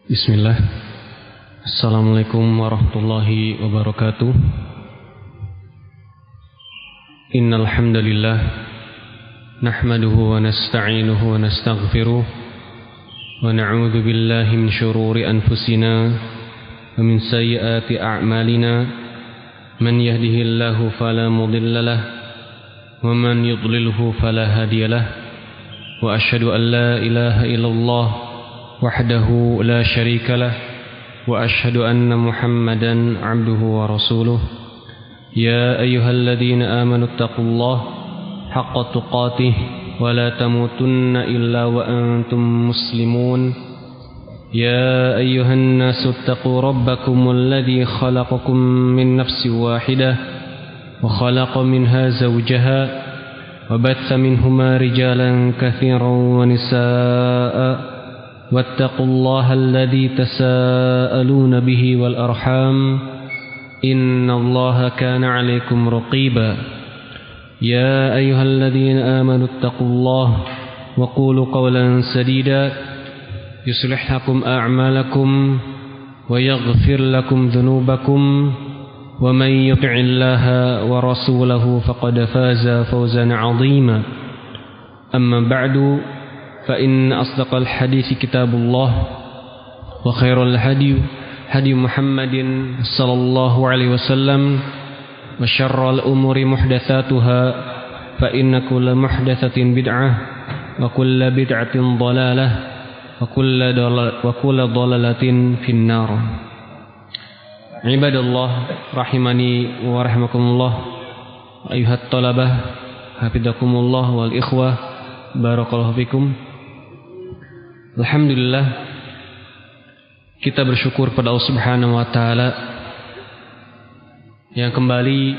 Bismillah. Assalamualaikum warahmatullahi wabarakatuh. Innal hamdalillah nahmaduhu wa nasta'inuhu wa nastaghfiruh wa na'udzu billahi min shururi anfusina wa min sayyiati a'malina. Man yahdihillahu fala mudilla lahu wa man yudlilhu fala hadiyalah. Wa asyhadu an la ilaha illallah wahdahu la syarika lah wa asyhadu anna Muhammadan 'abduhu wa rasuluh. Ya ayyuhalladzina amanu taqullaha haqqa tuqatih wa la tamutunna illa wa antum muslimun. Ya ayyuhan nasu taqu rabbakumul ladzi khalaqakum min nafsin wahidah wa khalaqa minha zawjaha wa batha minhuma rijalan katsiran wa nisaa'a. واتقوا الله الذي تساءلون به والأرحام إن الله كان عليكم رقيبا. يا أيها الذين آمنوا اتقوا الله وقولوا قولا سديدا يصلح لكم أعمالكم ويغفر لكم ذنوبكم ومن يطع الله ورسوله فقد فاز فوزا عظيما. أما بعد فإن أصدق الحديث كتاب الله وخير الهدي هدي محمد صلى الله عليه وسلم وشر الأمور محدثاتها فإن كل محدثة بدعة وكل بدعة ضلالة وكل ضلالة في النار. عباد الله رحمني ورحمكم الله أيها الطلبة حفظكم الله والإخوة بارك الله فيكم. Alhamdulillah, kita bersyukur pada Allah Subhanahu wa taala yang kembali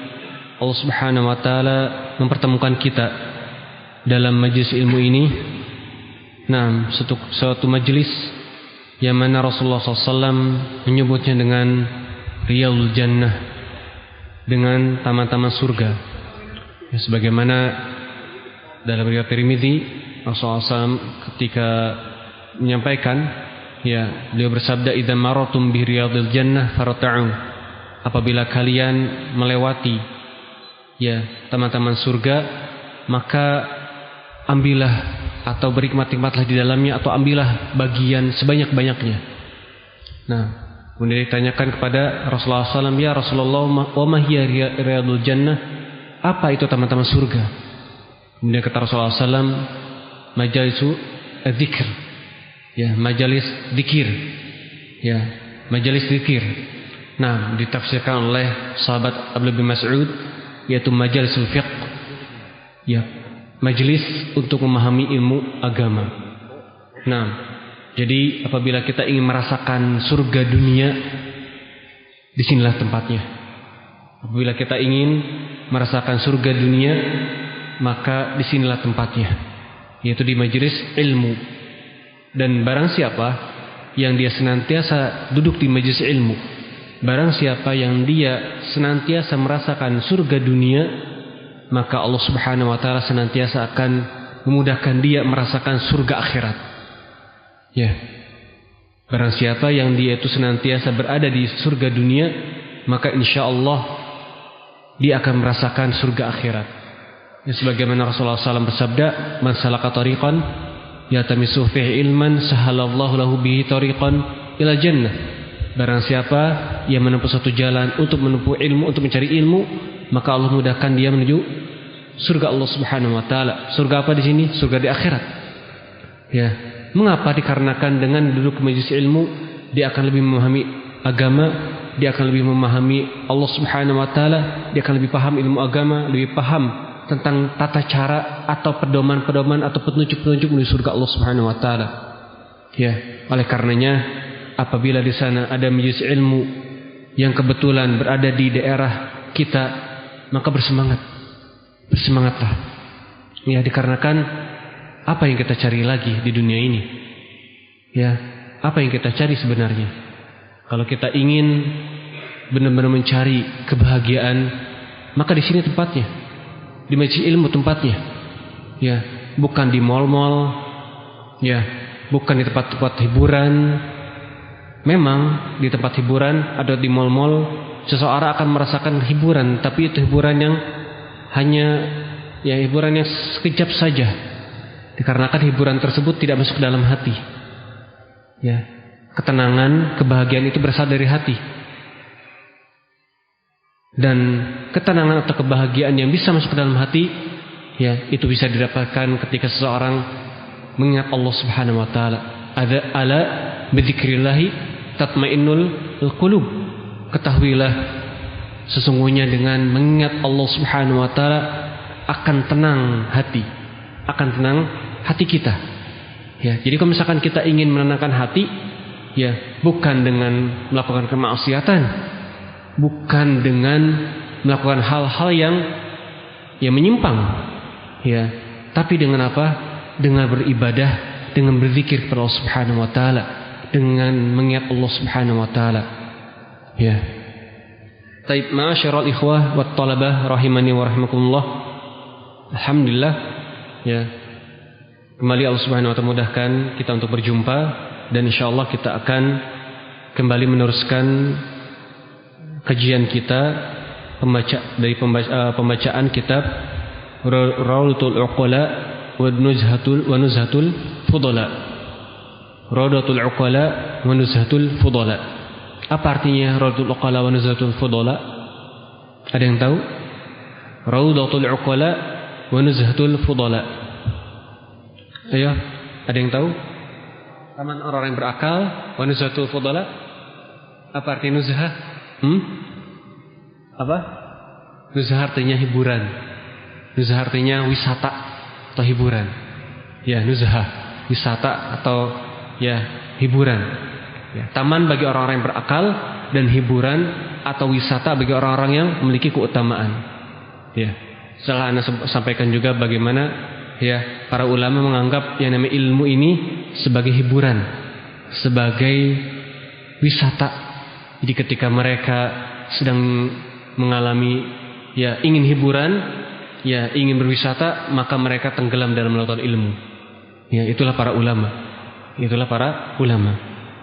Allah Subhanahu wa taala mempertemukan kita dalam majelis ilmu ini. Nah, suatu majelis yang mana Rasulullah SAW menyebutnya dengan Riyadul Jannah, dengan taman-taman surga. Ya, sebagaimana dalam riwayat Tirmidzi, Rasulullah SAW ketika menyampaikan, ya, beliau bersabda, idza maratum bi riyadil jannah farta'u, apabila kalian melewati, ya, taman-taman surga, maka ambillah atau berikmat-nikmatlah di dalamnya, atau ambillah bagian sebanyak-banyaknya. Nah, kemudian ditanyakan kepada Rasulullah SAW, ya Rasulullah, wa ma hiya riyadul jannah, apa itu taman-taman surga? Kemudian kata Rasulullah SAW, majalisu dzikr, ya, majalis zikir, ya, majalis zikir. Nah, ditafsirkan oleh sahabat Abdullah bin Mas'ud, yaitu majalisul fiqh, ya, majelis untuk memahami ilmu agama. Nah, jadi apabila kita ingin merasakan surga dunia, disinilah tempatnya. Apabila kita ingin merasakan surga dunia, maka disinilah tempatnya, yaitu di majelis ilmu. Dan barang siapa yang dia senantiasa duduk di majelis ilmu, barang siapa yang dia senantiasa merasakan surga dunia, maka Allah Subhanahu wa taala senantiasa akan memudahkan dia merasakan surga akhirat. Ya. Barang siapa yang dia itu senantiasa berada di surga dunia, maka insyaallah dia akan merasakan surga akhirat. Ya, sebagaimana Rasulullah SAW bersabda, man salaka tariqan yatamisu fihi ilman sahalallahu lahu bihi tariqan ila jannah. Barang siapa yang menempuh satu jalan untuk menempuh ilmu, untuk mencari ilmu, maka Allah mudahkan dia menuju surga Allah Subhanahu wa taala. Surga apa di sini? Surga di akhirat. Ya. Mengapa? Dikarenakan dengan duduk di majelis ilmu, dia akan lebih memahami agama, dia akan lebih memahami Allah Subhanahu wa taala, dia akan lebih paham ilmu agama, lebih paham tentang tata cara atau pedoman-pedoman atau petunjuk-petunjuk menuju surga Allah Subhanahu wa taala. Ya, oleh karenanya apabila di sana ada majelis ilmu yang kebetulan berada di daerah kita, maka bersemangat. Bersemangatlah. Ya, dikarenakan apa yang kita cari lagi di dunia ini? Ya, apa yang kita cari sebenarnya? Kalau kita ingin benar-benar mencari kebahagiaan, maka di sini tempatnya. Di majelis ilmu tempatnya, ya, bukan di mal-mal, ya, bukan di tempat-tempat hiburan, memang di tempat hiburan atau di mal-mal seseorang akan merasakan hiburan, tapi itu hiburan yang hanya hiburan yang sekejap saja, dikarenakan hiburan tersebut tidak masuk ke dalam hati. Ya, ketenangan, kebahagiaan itu berasal dari hati. Dan ketenangan atau kebahagiaan yang bisa masuk ke dalam hati, ya, itu bisa didapatkan ketika seseorang mengingat Allah Subhanahu wa taala. Ala bidzikrillahi tatmainnul qulub. Ketahuilah sesungguhnya dengan mengingat Allah Subhanahu wa taala akan tenang hati kita. Ya, jadi kalau misalkan kita ingin menenangkan hati, ya, bukan dengan melakukan kemaksiatan, bukan dengan melakukan hal-hal yang menyimpang, ya, tapi dengan apa? Dengan beribadah, dengan berzikir kepada Allah Subhanahu wa taala, dengan mengingat Allah Subhanahu wa taala. Ya. Taib, ma'asyiral ikhwah wat talabah rahimani wa rahimakumullah. Alhamdulillah, ya. Kembali Allah Subhanahu wa taala mudahkan kita untuk berjumpa, dan insyaallah kita akan kembali meneruskan kajian kita pembacaan kitab Rawdatul Uqala wa Nuzhatul Fudala. Rawdatul Uqala wa Nuzhatul Fudala. Apa artinya Rawdatul Uqala wa Nuzhatul Fudala? Ada yang tahu? Rawdatul Uqala wa Nuzhatul Fudala. Ayo, ada yang tahu? Taman orang yang berakal, wa Nuzhatul Fudala. Apa artinya nuzhah? Apa? Nuzhah artinya hiburan. Nuzhah artinya wisata atau hiburan. Ya, nuzhah, wisata atau hiburan. Ya, taman bagi orang-orang yang berakal dan hiburan atau wisata bagi orang-orang yang memiliki keutamaan. Ya, setelah Anda sampaikan juga bagaimana para ulama menganggap yang namanya ilmu ini sebagai hiburan, sebagai wisata. Jadi ketika mereka sedang mengalami ingin hiburan, ingin berwisata, maka mereka tenggelam dalam lautan ilmu. Ya, itulah para ulama.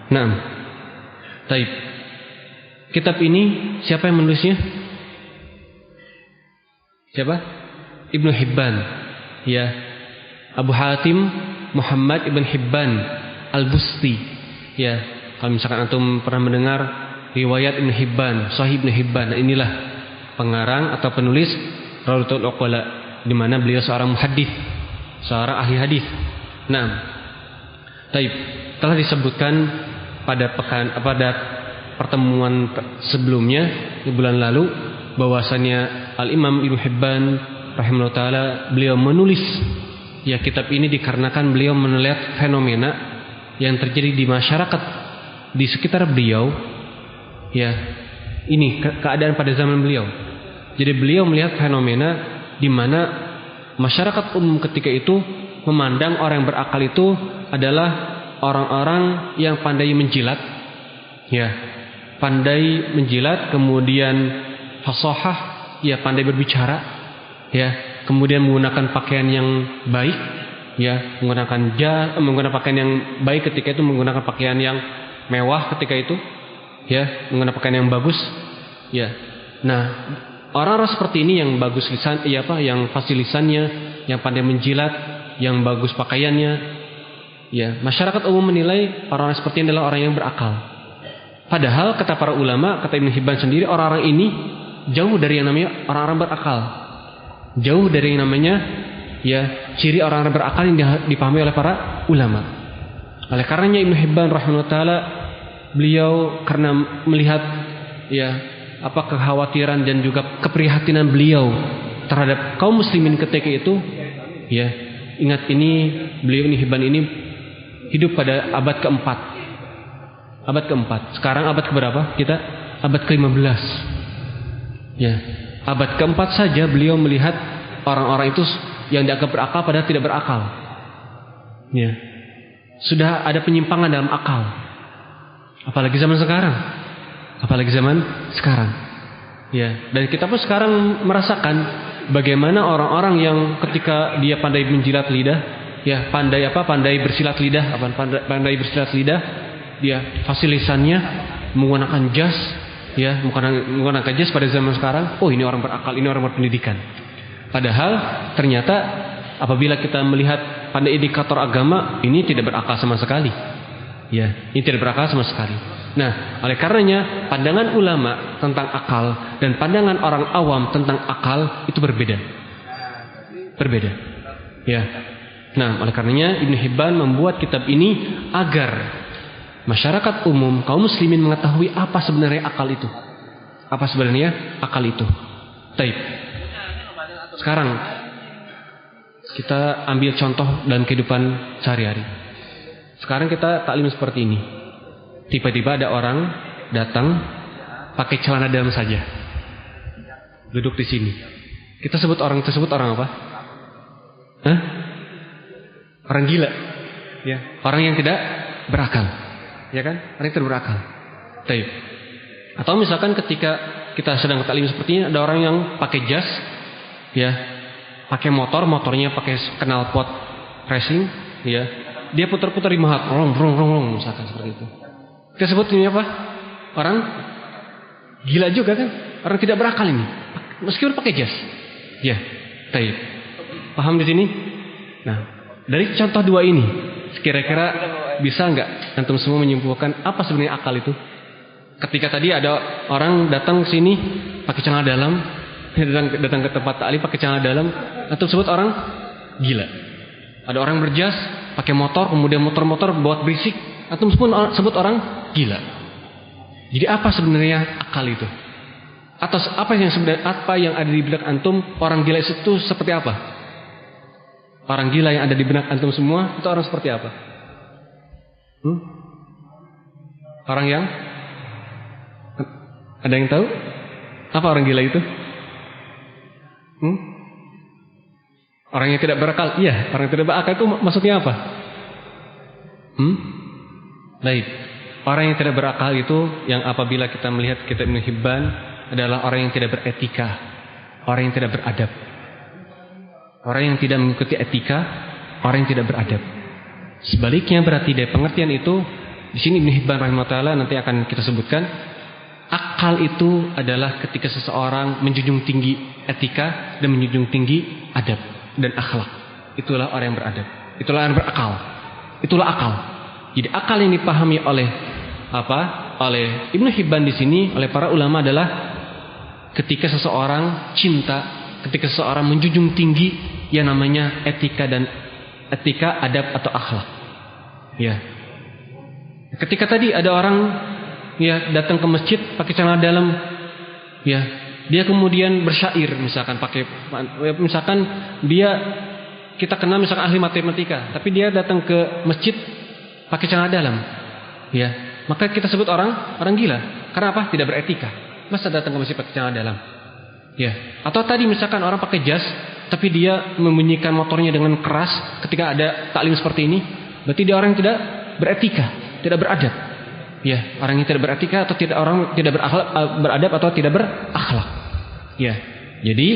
Naam. Taib. Kitab ini siapa yang menulisnya? Siapa? Ibnu Hibban. Ya. Abu Hatim Muhammad Ibn Hibban Al-Busti. Ya, kalau misalkan antum pernah mendengar riwayat Ibn Hibban, Sahih Ibn Hibban, nah inilah pengarang atau penulis Rawdatul Uqala, di mana beliau seorang muhaddits, seorang ahli hadis. Nah, taib, telah disebutkan pada pertemuan sebelumnya di bulan lalu bahwasanya Al-Imam Ibn Hibban rahimahullah taala beliau menulis kitab ini dikarenakan beliau melihat fenomena yang terjadi di masyarakat di sekitar beliau. Ya, ini keadaan pada zaman beliau. Jadi beliau melihat fenomena di mana masyarakat umum ketika itu memandang orang yang berakal itu adalah orang-orang yang pandai menjilat, pandai menjilat, kemudian fasahah, pandai berbicara, kemudian menggunakan pakaian yang baik, menggunakan pakaian yang baik ketika itu, menggunakan pakaian yang mewah ketika itu. Menggunakan pakaian yang bagus. Nah, orang-orang seperti ini yang bagus lisan, yang fasih lisannya, yang pandai menjilat, yang bagus pakaiannya, masyarakat umum menilai orang-orang seperti ini adalah orang yang berakal. Padahal kata para ulama, kata Ibnu Hibban sendiri, orang-orang ini jauh dari yang namanya orang-orang berakal. Jauh dari yang namanya ciri orang-orang berakal yang dipahami oleh para ulama. Oleh karenanya Ibnu Hibban rahimahullah taala, beliau karena melihat kekhawatiran dan juga keprihatinan beliau terhadap kaum muslimin ketika itu, ingat ini beliau ini Hibban ini hidup pada abad keempat. Abad keempat. Sekarang abad keberapa? Kita abad ke-15. Abad keempat saja beliau melihat orang-orang itu yang dianggap berakal padahal tidak berakal. Sudah ada penyimpangan dalam akal. Apalagi zaman sekarang. Dan kita pun sekarang merasakan bagaimana orang-orang yang ketika dia pandai menjilat lidah, pandai bersilat lidah, dia fasilisannya menggunakan jas, ya, menggunakan jas pada zaman sekarang. Oh, ini orang berakal, ini orang berpendidikan. Padahal ternyata apabila kita melihat pada indikator agama, ini tidak berakal sama sekali. Ya, ini tidak berakal sama sekali. Nah, oleh karenanya pandangan ulama tentang akal dan pandangan orang awam tentang akal itu berbeda. Berbeda. Ya. Nah, oleh karenanya Ibnu Hibban membuat kitab ini agar masyarakat umum, kaum muslimin mengetahui apa sebenarnya akal itu. Apa sebenarnya akal itu. Baik. Sekarang kita ambil contoh dalam kehidupan sehari-hari. Sekarang kita taklim seperti ini. Tiba-tiba ada orang datang pakai celana dalam saja, duduk di sini. Kita sebut orang tersebut orang apa? Hah? Orang gila, ya. Orang yang tidak berakal, ya kan? Orang yang tidak berakal. Baik. Atau misalkan ketika kita sedang taklim seperti ini, ada orang yang pakai jas, ya, pakai motornya pakai knalpot racing, ya. Dia putar-putar di mahat, rong, misalkan seperti itu. Kita sebut ini apa? Orang gila juga kan? Orang tidak berakal ini. Meskipun pakai jas. Ya, baik. Paham di sini? Nah, dari contoh dua ini, kira-kira bisa nggak antum semua menyimpulkan apa sebenarnya akal itu? Ketika tadi ada orang datang ke sini pakai celana dalam, datang ke tempat taklim pakai celana dalam, antum sebut orang gila. Ada orang berjas, pakai motor, kemudian motor buat berisik, antum sebut orang gila. Jadi apa sebenarnya akal itu? Atau apa yang ada di benak antum, orang gila itu seperti apa? Orang gila yang ada di benak antum semua itu orang seperti apa? Orang yang ada yang tahu? Apa orang gila itu? Orang yang tidak berakal. Iya, orang yang tidak berakal itu maksudnya apa? Baik. Orang yang tidak berakal itu yang apabila kita melihat kitab Ibnu Hibban adalah orang yang tidak beretika, orang yang tidak beradab. Orang yang tidak mengikuti etika, orang yang tidak beradab. Sebaliknya berarti dari pengertian itu, di sini Ibnu Hibban rahimahullah nanti akan kita sebutkan, akal itu adalah ketika seseorang menjunjung tinggi etika dan menjunjung tinggi adab dan akhlak. Itulah orang yang beradab. Itulah yang berakal. Itulah akal. Jadi akal yang dipahami oleh oleh Ibnu Hibban di sini, oleh para ulama adalah ketika seseorang cinta, ketika seseorang menjunjung tinggi yang namanya etika, adab atau akhlak. Ya. Ketika tadi ada orang ya datang ke masjid pakai celana dalam, ya, dia kemudian bersyair misalkan misalkan dia kita kenal misalkan ahli matematika, tapi dia datang ke masjid pakai celana dalam, ya, maka kita sebut orang gila. Karena apa? Tidak beretika. Masa datang ke masjid pakai celana dalam, ya. Atau tadi misalkan orang pakai jas, tapi dia membunyikan motornya dengan keras ketika ada taklim seperti ini, berarti dia orang yang tidak beretika, tidak beradab. Ya, orang yang tidak beretika atau tidak beradab atau tidak berakhlak. Ya. Jadi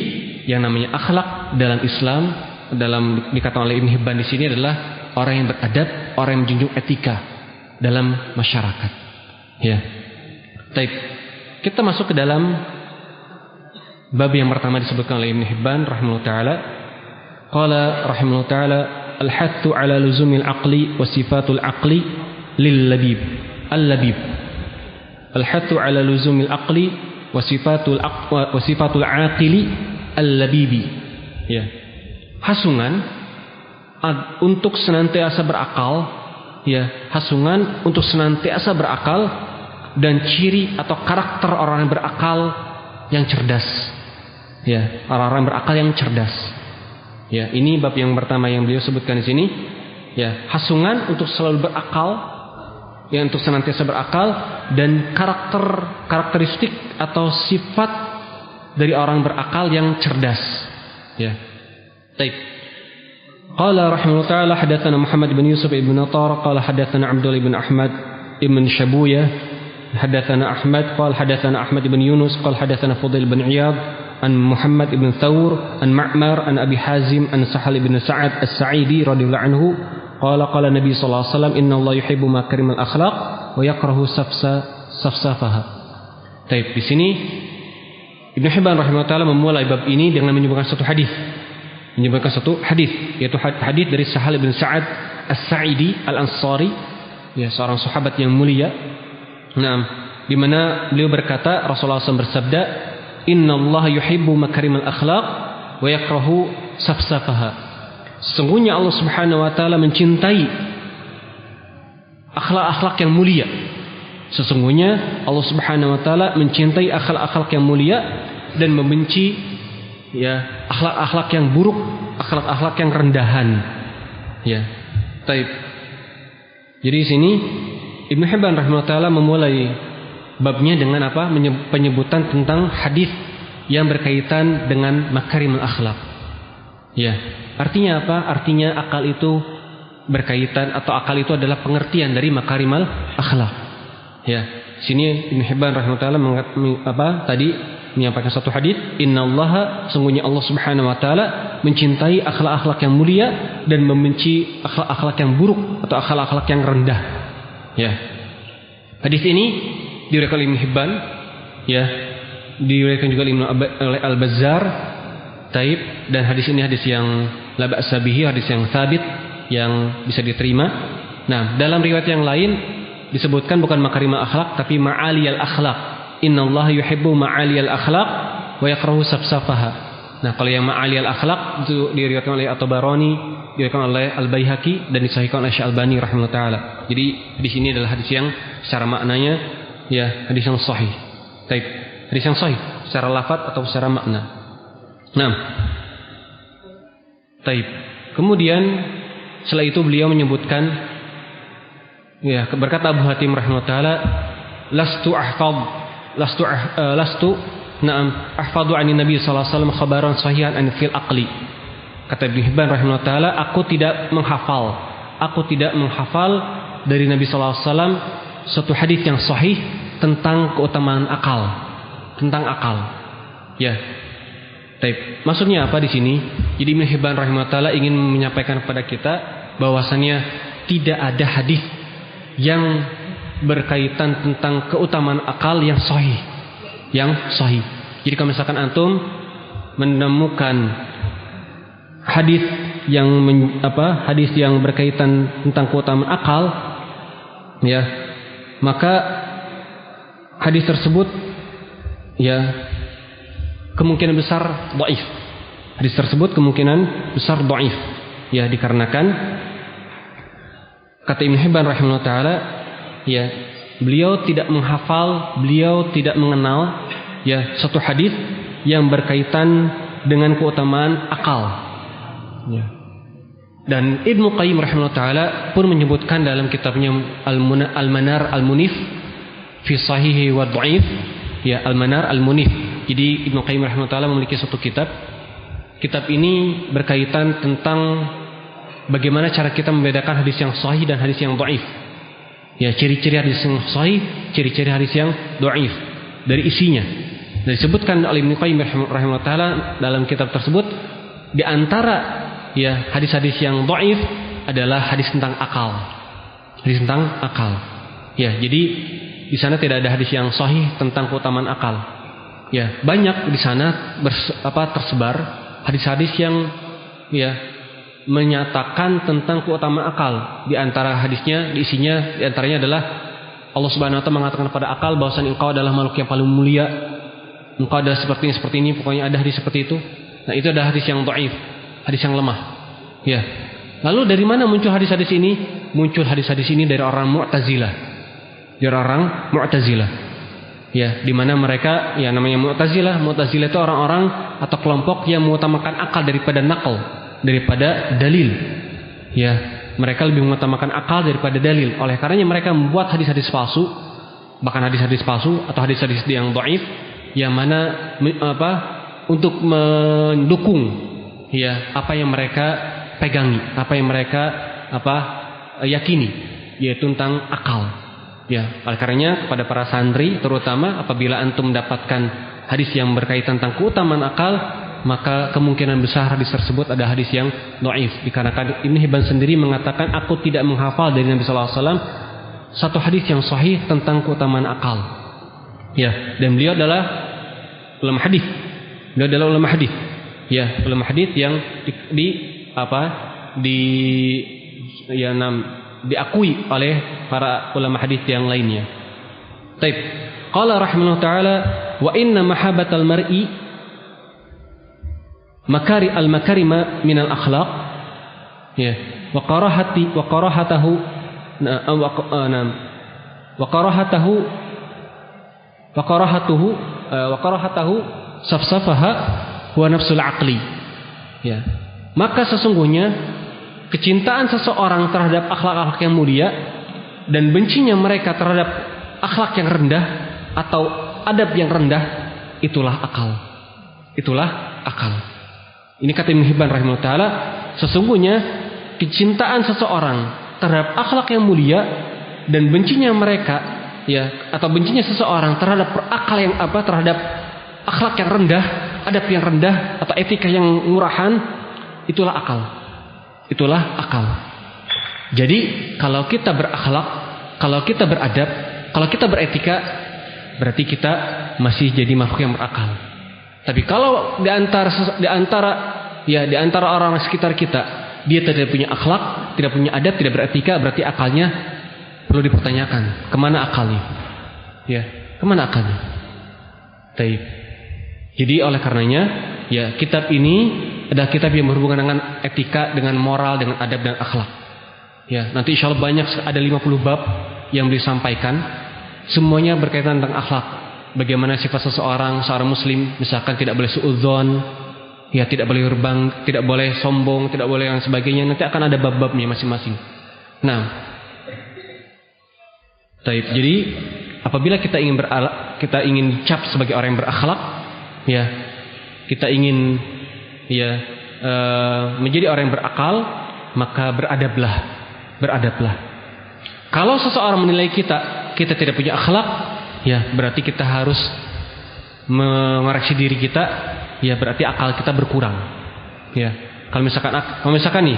yang namanya akhlak dalam Islam, dalam dikatakan oleh Ibnu Hibban di sini adalah orang yang beradab, orang yang menjunjung etika dalam masyarakat. Ya. Baik. Kita masuk ke dalam bab yang pertama disebutkan oleh Ibnu Hibban rahimahullah taala. Qala rahimahullah taala al-hattu ala luzumil aqli wa sifatul aqli lil labib. Al-labib. Al-hattu ala luzumil aqli wa sifatul aqili al-labibi. Ya. Hasungan untuk senantiasa berakal, ya, hasungan untuk senantiasa berakal dan ciri atau karakter orang yang berakal yang cerdas. Ya, orang-orang berakal yang cerdas. Ya, ini bab yang pertama yang beliau sebutkan di sini. Ya, hasungan untuk selalu berakal, ya, untuk senantiasa berakal dan karakteristik atau sifat dari orang berakal yang cerdas. Ya. Baik. Qala rahimahullah ta'ala hadatsana Muhammad bin Yusuf ibn Natar qala hadatsana Abdullah ibn Ahmad ibn Shabuya hadatsana Ahmad qala hadatsana Ahmad ibn Yunus qala hadatsana Fudail bin Iyad an Muhammad ibn Thawr an Ma'mar an Abi Hazim an Sahal ibn Sa'ad as-Sa'idi radhiyallahu anhu qala Nabi sallallahu alaihi wasallam inna Allah yuhibbu makarimal akhlaq wa yakrahu safsafaha. Baik, di sini Ibnu Hibban rahimahullah memulai bab ini dengan menyebutkan satu hadis. Yaitu hadis dari Sahal bin Sa'ad As-Sa'idi Al-Ansari, ya, seorang sahabat yang mulia. Nah, di mana beliau berkata, Rasulullah SAW bersabda, "Innallaha yuhibbu makarimal akhlaq wa yakrahu safsafaha." Sesungguhnya Allah Subhanahu wa taala mencintai akhlak-akhlak yang mulia. Sesungguhnya Allah Subhanahu wa taala mencintai akhlak-akhlak yang mulia dan membenci, ya, akhlak-akhlak yang buruk, akhlak-akhlak yang rendahan. Ya. Baik. Jadi di sini Ibnu Hibban rahimahullah memulai babnya dengan apa? Penyebutan tentang hadis yang berkaitan dengan makarimul akhlak. Ya. Artinya apa? Artinya akal itu berkaitan, atau akal itu adalah pengertian dari makarimul akhlak. Ya. Sini Ibnu Hibban rahimahullah tadi menyampaikan satu hadis, innallaha, sungguhnya Allah Subhanahu wa taala mencintai akhlak-akhlak yang mulia dan membenci akhlak-akhlak yang buruk atau akhlak-akhlak yang rendah. Ya. Hadis ini diriwayatkan Ibnu Hibban, ya, diriwayatkan juga oleh Al-Bazzar, taib, dan hadis ini hadis yang la ba'sa bihi, hadis yang sabit, yang bisa diterima. Nah, dalam riwayat yang lain disebutkan bukan makarimul akhlak tapi ma'aliyal akhlak. Innallaha yuhibbu ma'aliyal akhlaq wa yakrahu safsafaha. Nah, kalau yang ma'aliyal akhlaq itu diriwayatkan oleh At-Tabarani, diriwayatkan oleh Al-Baihaqi, dan disahihkan oleh Syalbani rahimahullah taala. Jadi di sini adalah hadis yang secara maknanya, ya, hadis yang sahih. Baik, hadis yang sahih secara lafaz atau secara makna. Nah, baik. Kemudian setelah itu beliau menyebutkan, ya, berkata Abu Hatim rahimahullah taala, lastu ahfadu ani Nabi sallallahu alaihi wasallam khabaran sahihan an fil aqli. Kata Ibnu Hibban rahimahullah taala, aku tidak menghafal dari Nabi sallallahu alaihi wasallam suatu hadis yang sahih tentang keutamaan akal, tentang akal. Ya. Baik, maksudnya apa di sini? Jadi Ibnu Hibban rahimahullah taala ingin menyampaikan kepada kita bahwasannya tidak ada hadis yang berkaitan tentang keutamaan akal yang sahih. Jadi kalau misalkan antum menemukan hadis yang berkaitan tentang keutamaan akal, ya, maka hadis tersebut, ya, kemungkinan besar dhaif. Hadis tersebut kemungkinan besar dhaif. Ya, dikarenakan kata Ibnu Hibban rahimahullah taala, ya, beliau tidak menghafal, beliau tidak mengenal, ya, satu hadis yang berkaitan dengan keutamaan akal. Ya. Dan Ibnu Qayyim rahimahullah taala pun menyebutkan dalam kitabnya Al-Manar Al-Munif fi Sahihi wa Dhaif, ya, Al-Manar Al-Munif. Jadi Ibnu Qayyim rahimahullah taala memiliki satu kitab. Kitab ini berkaitan tentang bagaimana cara kita membedakan hadis yang sahih dan hadis yang dhaif. Ya, ciri-ciri hadis yang sahih, ciri-ciri hadis yang dhaif dari isinya. Dan disebutkan oleh Ibnu Qayyim rahimahullah taala dalam kitab tersebut, di antara, ya, hadis-hadis yang dhaif adalah hadis tentang akal. Hadis tentang akal. Ya, jadi di sana tidak ada hadis yang sahih tentang keutamaan akal. Ya, banyak di sana tersebar hadis-hadis yang, ya, menyatakan tentang keutamaan akal. Di antara hadisnya, isinya, di antaranya adalah Allah Subhanahu wa taala mengatakan kepada akal bahwasanya engkau adalah makhluk yang paling mulia, engkau adalah seperti ini, pokoknya ada hadis seperti itu. Nah, itu adalah hadis yang dhaif, hadis yang lemah. Ya. Lalu dari mana muncul hadis-hadis ini? Muncul hadis-hadis ini dari orang Mu'tazilah. Dari orang Mu'tazilah. Ya, di mana mereka, ya, namanya Mu'tazilah. Mu'tazilah itu orang-orang atau kelompok yang mengutamakan akal daripada naql, daripada dalil. Ya, mereka lebih mengutamakan akal daripada dalil. Oleh karenanya mereka membuat hadis-hadis palsu, bahkan hadis-hadis palsu atau hadis-hadis yang dhaif, yang mana untuk mendukung, ya, apa yang mereka pegangi, apa yang mereka yakini, yaitu tentang akal. Ya, oleh karenanya kepada para santri terutama, apabila antum mendapatkan hadis yang berkaitan tentang keutamaan akal, maka kemungkinan besar hadis tersebut ada hadis yang dhaif. Dikarenakan Ibnu Hibban sendiri mengatakan, aku tidak menghafal dari Nabi sallallahu alaihi wasallam satu hadis yang sahih tentang keutamaan akal. Ya, dan beliau adalah ulama hadis. Beliau adalah ulama hadis. Ya, ulama hadis yang diakui oleh para ulama hadis yang lainnya. Taib. Qala rahimahullah taala wa inna mahabbatal mar'i makarima minal akhlaq. Ya, wa karahatahu safsafaha wa nafsul aqli. Ya. Maka sesungguhnya kecintaan seseorang terhadap akhlak-akhlak yang mulia dan bencinya mereka terhadap akhlak yang rendah atau adab yang rendah, itulah akal. Itulah akal. Ini kata Ibnu Hibban rahimahullah taala, sesungguhnya kecintaan seseorang terhadap akhlak yang mulia dan bencinya mereka, ya, atau bencinya seseorang terhadap terhadap akhlak yang rendah, adab yang rendah atau etika yang murahan, itulah akal. Itulah akal. Jadi kalau kita berakhlak, kalau kita beradab, kalau kita beretika, berarti kita masih jadi makhluk yang berakal. Tapi kalau di antara orang sekitar kita, dia tidak punya akhlak, tidak punya adab, tidak beretika, berarti akalnya perlu dipertanyakan. Kemana akalnya? Ya, kemana akalnya? Taib. Jadi oleh karenanya, ya, kitab ini adalah kitab yang berhubungan dengan etika, dengan moral, dengan adab dan akhlak. Ya, nanti insya Allah banyak, ada 50 bab yang disampaikan. Semuanya berkaitan tentang akhlak. Bagaimana sifat seorang muslim, misalkan tidak boleh suudzon, ya, tidak boleh berbang, tidak boleh sombong, tidak boleh yang sebagainya. Nanti akan ada bab-babnya masing-masing. Nah, taib. Jadi apabila kita ingin cap sebagai orang yang berakhlak, ya, kita ingin, ya, menjadi orang yang berakal, maka beradablah. Kalau seseorang menilai kita tidak punya akhlak, ya, berarti kita harus mengoreksi diri kita, ya, berarti akal kita berkurang. Ya, kalau misalkan nih,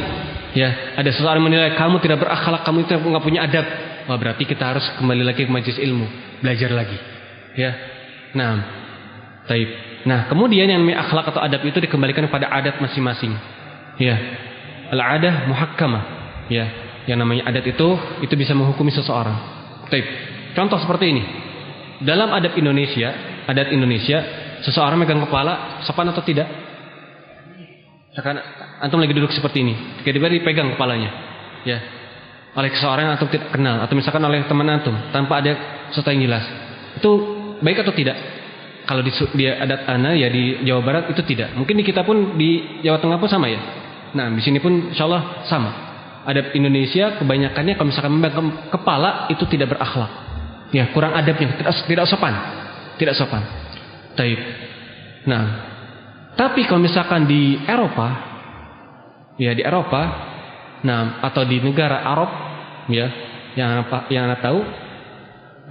ya, ada seseorang menilai kamu tidak berakhlak, kamu itu nggak punya adab, wah, berarti kita harus kembali lagi ke majelis ilmu, belajar lagi. Ya, nah, taib. Nah, kemudian yang namanya akhlak atau adab itu dikembalikan kepada adat masing-masing. Ya, al-adah muhakkamah. Ya, yang namanya adat itu bisa menghukumi seseorang. Taib. Contoh seperti ini. Dalam adat Indonesia, seseorang megang kepala, sopan atau tidak? Misalkan antum lagi duduk seperti ini, tiba-tiba dipegang kepalanya, ya, oleh seseorang yang antum tidak kenal, atau misalkan oleh teman antum, tanpa ada sesuatu yang jelas, itu baik atau tidak? Kalau di adat ana, ya, di Jawa Barat itu tidak. Mungkin di kita pun di Jawa Tengah pun sama, ya. Nah, di sini pun insya Allah sama. Adat Indonesia kebanyakannya kalau misalkan memegang kepala itu tidak berakhlak. Ya, kurang adabnya, tidak sopan. Taib. Nah, tapi kalau misalkan di Eropa, nah, atau di negara Arab, ya, yang Anda tahu,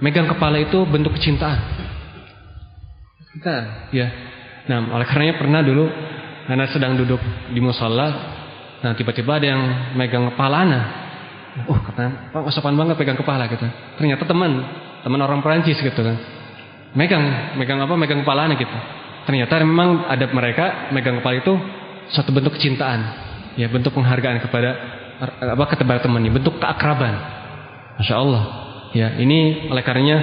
megang kepala itu bentuk kecintaan. Kita, ya. Nah, oleh karenanya pernah dulu Anda sedang duduk di musala, nah, tiba-tiba ada yang megang kepala Anda. Katanya, Pak, sopan banget pegang kepala gitu. Ternyata teman orang Perancis gitu kan. Megang kepala Anda gitu. Ternyata memang adab mereka megang kepala itu suatu bentuk kecintaan, ya, bentuk penghargaan kepada temannya, bentuk keakraban. Masya Allah. Ya, ini oleh karenanya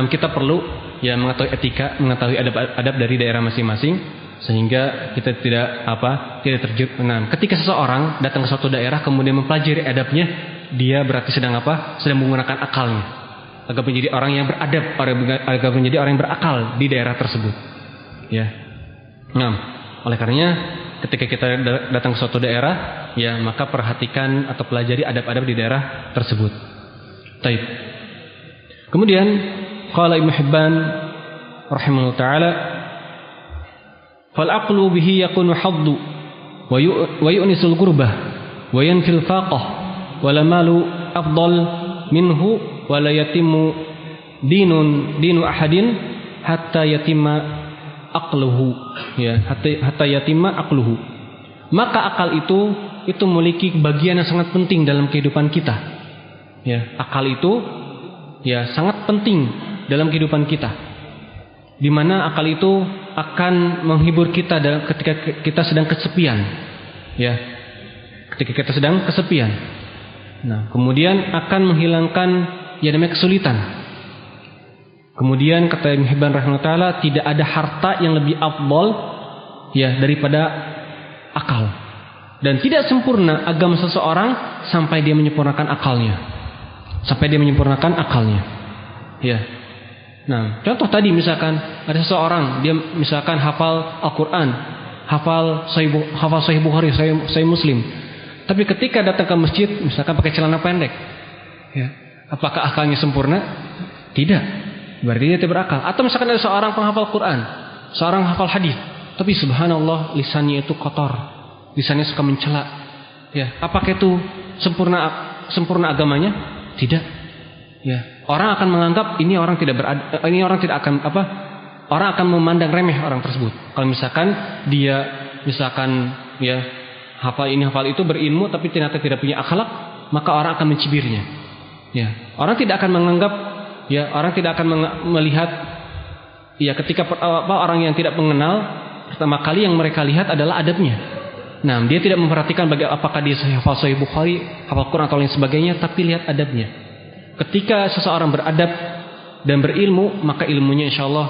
kita perlu, ya, mengetahui etika, mengetahui adab dari daerah masing-masing, sehingga kita tidak terjebak. Nah, ketika seseorang datang ke suatu daerah kemudian mempelajari adabnya, dia berarti sedang menggunakan akalnya agar menjadi orang yang beradab, agar menjadi orang yang berakal di daerah tersebut. Ya. Nah, oleh karenanya ketika kita datang ke suatu daerah, ya, maka perhatikan atau pelajari adab-adab di daerah tersebut. Taib. Kemudian qala Ibnu Hibban rahimahullah taala, fal aqlu bihi yakunu haddu wa yu'nisul qurbah wa yanfil faqah wa la malu afdal minhu wa la yatimu dinu ahadin hatta yatima aqluhu, ya, hatta yatima aqluhu. Maka akal itu memiliki bagian yang sangat penting dalam kehidupan kita. Ya, akal itu ya sangat penting dalam kehidupan kita. Di mana akal itu akan menghibur kita ketika kita sedang kesepian. Ya. Ketika kita sedang kesepian. Nah, kemudian akan menghilangkan yang namanya kesulitan. Kemudian kata Ibnu Hibban rahimahullah taala, tidak ada harta yang lebih afdal ya daripada akal. Dan tidak sempurna agama seseorang sampai dia menyempurnakan akalnya. Sampai dia menyempurnakan akalnya. Ya. Nah, contoh tadi misalkan ada seseorang dia misalkan hafal Al-Qur'an, hafal Sahih Bukhari, Sahih Muslim. Tapi ketika datang ke masjid misalkan pakai celana pendek. Ya. Apakah akalnya sempurna? Tidak. Berarti dia tidak berakal. Atau misalkan ada seorang penghafal Quran, seorang hafal hadis, tapi subhanallah lisannya itu kotor, lisannya suka mencela. Ya, apakah itu sempurna agamanya? Tidak. Ya, orang akan menganggap ini orang tidak akan orang akan memandang remeh orang tersebut. Kalau misalkan dia ya hafal ini hafal itu berilmu tapi ternyata tidak punya akhlak, maka orang akan mencibirnya. Ya, orang tidak akan menganggap orang tidak akan melihat ya ketika orang yang tidak mengenal pertama kali yang mereka lihat adalah adabnya. Nah, dia tidak memperhatikan apakah dia hafal Sahih Bukhari, hafal Quran atau lain sebagainya, tapi lihat adabnya. Ketika seseorang beradab dan berilmu, maka ilmunya insyaallah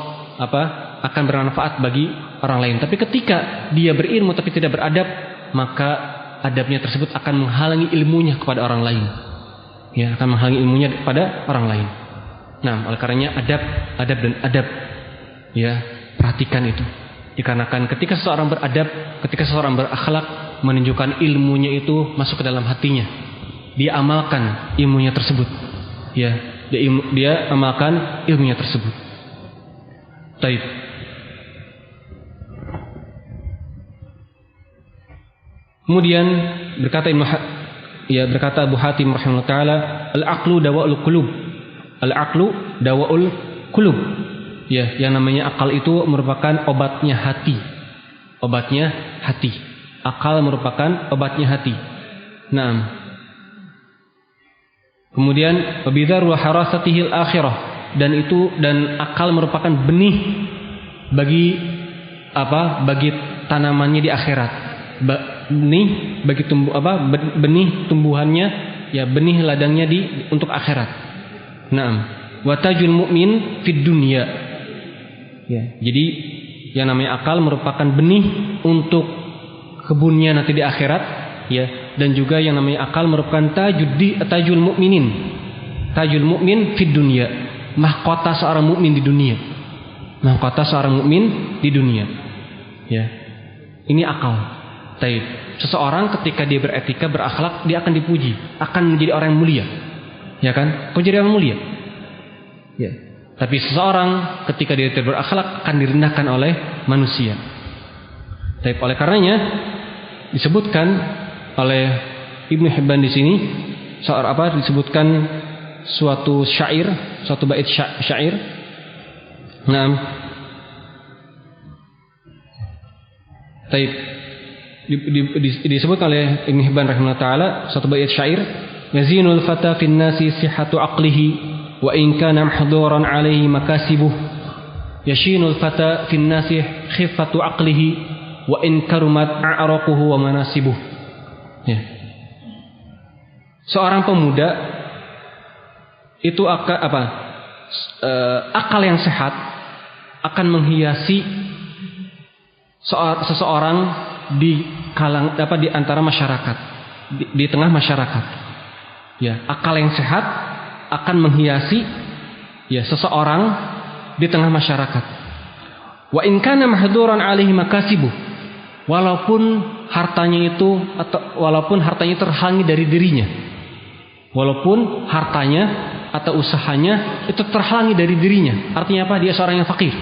akan bermanfaat bagi orang lain. Tapi ketika dia berilmu tapi tidak beradab, maka adabnya tersebut akan menghalangi ilmunya kepada orang lain. Ya, akan menghalangi ilmunya kepada orang lain. Nah, oleh karenanya adab. Ya, perhatikan itu. Dikarenakan ketika seseorang beradab, ketika seseorang berakhlak, menunjukkan ilmunya itu masuk ke dalam hatinya. Dia amalkan ilmunya tersebut. Ya, dia amalkan ilmunya tersebut. Taib. Kemudian berkata Abu Hatim rahimahullah taala, al-aqlu dawa'ul qulub. Al-aqlu dawa'ul qulub. Ya, yang namanya akal itu merupakan obatnya hati. Obatnya hati. Akal merupakan obatnya hati. Naam. Kemudian wabidhar wa harasatihil akhirah, dan akal merupakan benih bagi tanamannya di akhirat. Benih tumbuhannya ya, benih ladangnya untuk akhirat. Naam. Wa tajul mu'min fid dunya. Ya, jadi yang namanya akal merupakan benih untuk kebunnya nanti di akhirat, ya. Dan juga yang namanya akal merupakan tajul mu'min fid dunya, mahkota seorang mukmin di dunia. Mahkota seorang mukmin di dunia. Ya. Ini akal. Taib. Seseorang ketika dia beretika, berakhlak, dia akan dipuji, akan menjadi orang yang mulia. Ya kan? Kau jadi orang mulia. Ya. Tapi seseorang ketika dia tidak berakhlak akan direndahkan oleh manusia. Taib. Oleh karenanya disebutkan oleh Ibnu Hibban di sini disebutkan suatu syair, suatu bait syair. Naam. Taib. Disebut oleh Ibnu Hibban rahimahullah taala suatu bait syair, yazinul fata fin nasi sihhatu aqlihi wa in kana mahduran alaihi makasibuh, yashinul fata fin nasi khiffatu aqlihi wa in karumat a'raquhu wa manasibuh. Ya. Seorang pemuda itu akal yang sehat akan menghiasi seseorang di antara masyarakat, di tengah masyarakat. Ya, akal yang sehat akan menghiasi ya seseorang di tengah masyarakat. Wa in kana mahduran alaihi makasibuh, walaupun hartanya terhalangi dari dirinya. Walaupun hartanya atau usahanya itu terhalangi dari dirinya. Artinya apa? Dia seorang yang fakir.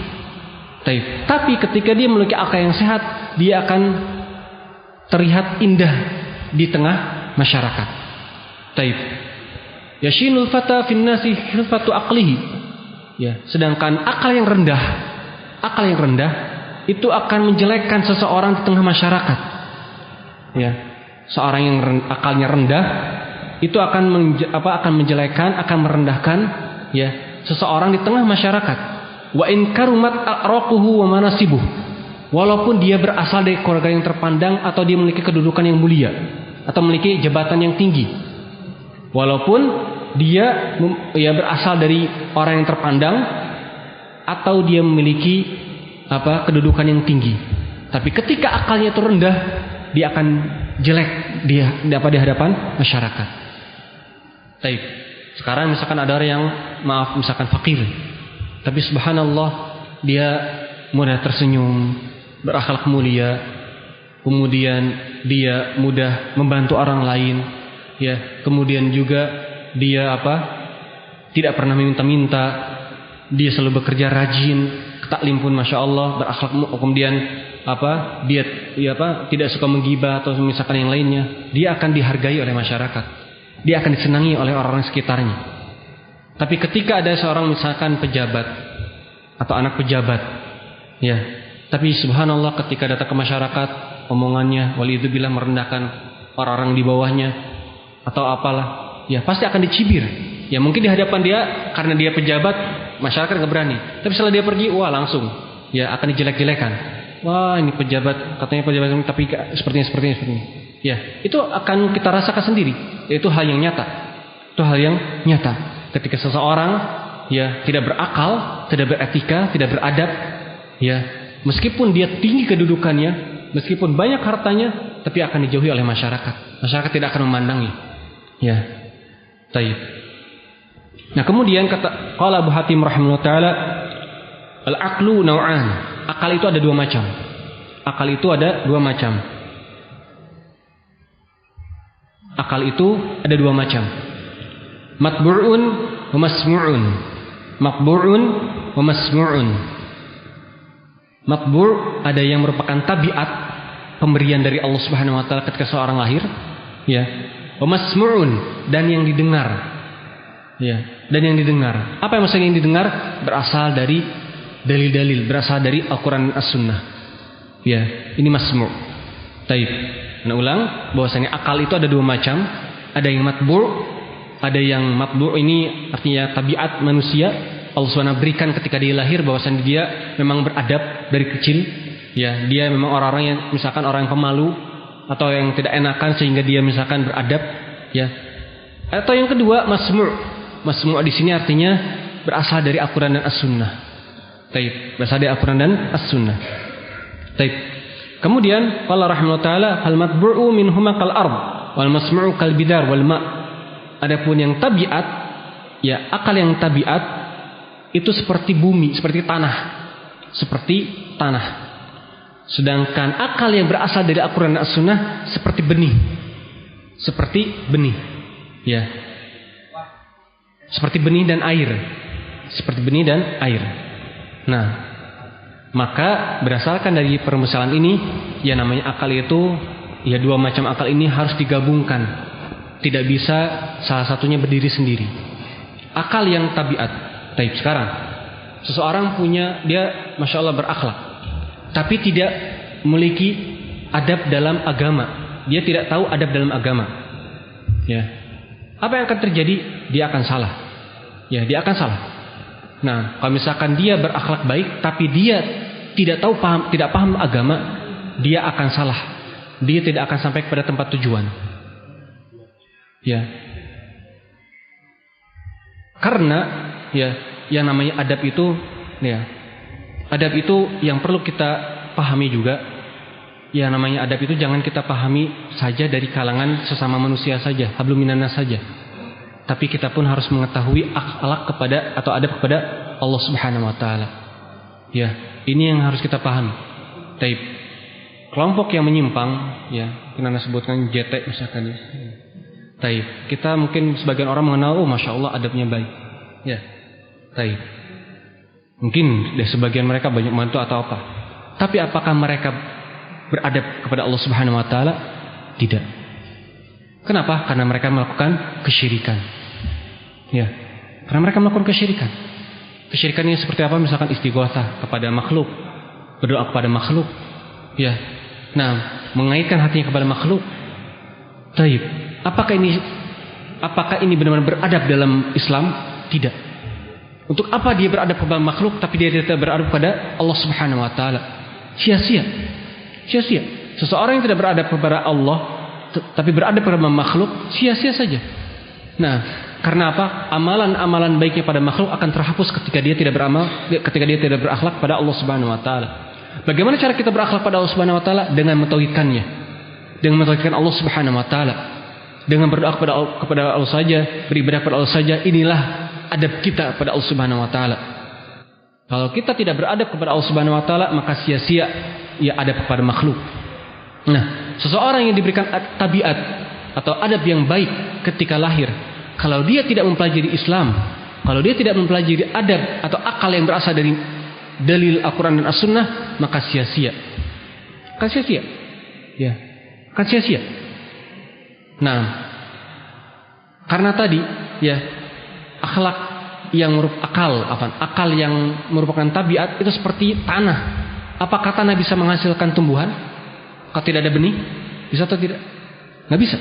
Tapi ketika dia memiliki akal yang sehat, dia akan terlihat indah di tengah masyarakat. Yashinul fata fin nasi hilfatu aqlihi. Ya, sedangkan akal yang rendah itu akan menjelekkan seseorang di tengah masyarakat. Ya, seorang yang akalnya rendah itu akan akan menjelekkan, akan merendahkan ya seseorang di tengah masyarakat. Wa in karumat a'raquhu wa manasibuh. Walaupun dia berasal dari keluarga yang terpandang atau dia memiliki kedudukan yang mulia atau memiliki jabatan yang tinggi. Walaupun dia berasal dari orang yang terpandang atau dia memiliki kedudukan yang tinggi. Tapi ketika akalnya itu rendah, dia akan jelek di hadapan masyarakat. Baik. Sekarang misalkan ada orang yang misalkan fakir, tapi subhanallah dia mudah tersenyum, berakhlak mulia, kemudian dia mudah membantu orang lain, ya. Kemudian juga dia tidak pernah meminta-minta, dia selalu bekerja rajin, taklim pun masya Allah, berakhlak, kemudian dia tidak suka menggibah atau misalkan yang lainnya, dia akan dihargai oleh masyarakat, dia akan disenangi oleh orang-orang sekitarnya. Tapi ketika ada seorang misalkan pejabat atau anak pejabat, ya, tapi subhanallah ketika datang ke masyarakat, omongannya walidzubillah merendahkan orang-orang di bawahnya atau apalah, ya pasti akan dicibir. Ya mungkin di hadapan dia karena dia pejabat, masyarakat nggak berani. Tapi setelah dia pergi, wah langsung ya akan dijelek-jelekan. Wah ini pejabat, katanya pejabat tapi sepertinya. Ya itu akan kita rasakan sendiri. Itu hal yang nyata. Itu hal yang nyata. Ketika seseorang ya tidak berakal, tidak beretika, tidak beradab, ya meskipun dia tinggi kedudukannya, meskipun banyak hartanya, tapi akan dijauhi oleh masyarakat. Masyarakat tidak akan memandangnya. Ya, taib. Nah kemudian qala Abu Hatim rahimahullah taala, al-aqlu naw'an. Akal itu ada dua macam. Akal itu ada dua macam. Akal itu ada dua macam. Matbu'un wa masmu'un. Matbu'un wa masmu'un. Matbu' ada yang merupakan tabiat pemberian dari Allah Subhanahu wa taala ketika seorang lahir, ya. Wa masmu'un dan yang didengar. Ya, dan yang didengar. Apa yang maksudnya yang didengar? Berasal dari dalil-dalil, berasal dari Al-Qur'an dan As-Sunnah. Ya, ini masmu'. Taib. Nah, ulang bahwasanya akal itu ada dua macam. Ada yang matbu', ada yang matbu' ini artinya tabiat manusia. Allah SWT berikan ketika dia lahir bahwasanya dia memang beradab dari kecil. Ya, dia memang orang-orang yang misalkan orang yang pemalu atau yang tidak enakan sehingga dia misalkan beradab, ya. Atau yang kedua masmu'. Masmu' di sini artinya berasal dari Al-Qur'an dan As-Sunnah. Taib, berasal dari Al-Qur'an dan As-Sunnah. Taib. Kemudian qala rahimahullah taala al matbu'u minhuma kal ard wal masmu'u kal bidar wal ma'. Adapun yang tabiat, ya akal yang tabiat itu seperti bumi, seperti tanah. Seperti tanah. Sedangkan akal yang berasal dari Al-Qur'an dan As-Sunnah seperti benih. Seperti benih. Ya. Seperti benih dan air. Seperti benih dan air. Nah, maka berdasarkan dari permasalahan ini, ya namanya akal itu, ya dua macam akal ini harus digabungkan. Tidak bisa salah satunya berdiri sendiri. Akal yang tabiat. Taib sekarang. Seseorang punya, dia Masya Allah berakhlak. Tapi tidak memiliki adab dalam agama. Dia tidak tahu adab dalam agama. Ya. Apa yang akan terjadi? Dia akan salah. Ya, dia akan salah. Nah, kalau misalkan dia berakhlak baik, tapi dia tidak paham agama, dia akan salah. Dia tidak akan sampai kepada tempat tujuan. Ya. Karena ya, yang namanya adab itu, ya, adab itu yang perlu kita pahami juga. Ya namanya adab itu jangan kita pahami saja dari kalangan sesama manusia saja, hablum minannas saja. Tapi kita pun harus mengetahui akhlak kepada atau adab kepada Allah Subhanahu wa taala. Ya, ini yang harus kita pahami. Taib. Kelompok yang menyimpang, ya, kita sebutkan JT misalkan ya. Taib. Kita mungkin sebagian orang mengenal, oh Masya Allah adabnya baik. Ya. Taib. Mungkin dari sebagian mereka banyak bantu atau apa. Tapi apakah mereka beradab kepada Allah Subhanahu wa taala? Tidak. Kenapa? Karena mereka melakukan kesyirikan. Ya. Karena mereka melakukan kesyirikan. Kesyirikan ini seperti apa? Misalkan istighatsah kepada makhluk, berdoa kepada makhluk. Ya. Nah, mengaitkan hatinya kepada makhluk. Taib. Apakah ini Apakah ini benar-benar beradab dalam Islam? Tidak. Untuk apa dia beradab kepada makhluk tapi dia tidak beradab kepada Allah Subhanahu wa taala? Sia-sia. Sia-sia. Seseorang yang tidak beradab kepada Allah tapi beradab kepada makhluk, sia-sia saja. Nah, karena apa? Amalan-amalan baiknya pada makhluk akan terhapus ketika dia tidak beramal, ketika dia tidak berakhlak pada Allah Subhanahu wa taala. Bagaimana cara kita berakhlak pada Allah Subhanahu wa taala? Dengan mentauhidkannya. Dengan mentauhidkan Allah Subhanahu wa taala. Dengan berdoa kepada Allah saja, beribadah kepada Allah saja, inilah adab kita kepada Allah Subhanahu wa taala. Kalau kita tidak beradab kepada Allah Subhanahu wa taala, maka sia-sia ia adab kepada makhluk. Nah, seseorang yang diberikan tabiat atau adab yang baik ketika lahir, kalau dia tidak mempelajari Islam, kalau dia tidak mempelajari adab atau akal yang berasal dari dalil Al-Quran dan As-Sunnah, maka sia-sia. Akan sia-sia. Ya, akan sia-sia. Nah, karena tadi ya akhlak yang akal yang merupakan tabiat itu seperti tanah. Apakah tanah bisa menghasilkan tumbuhan? Kalau tidak ada benih, bisa atau tidak? Nggak bisa.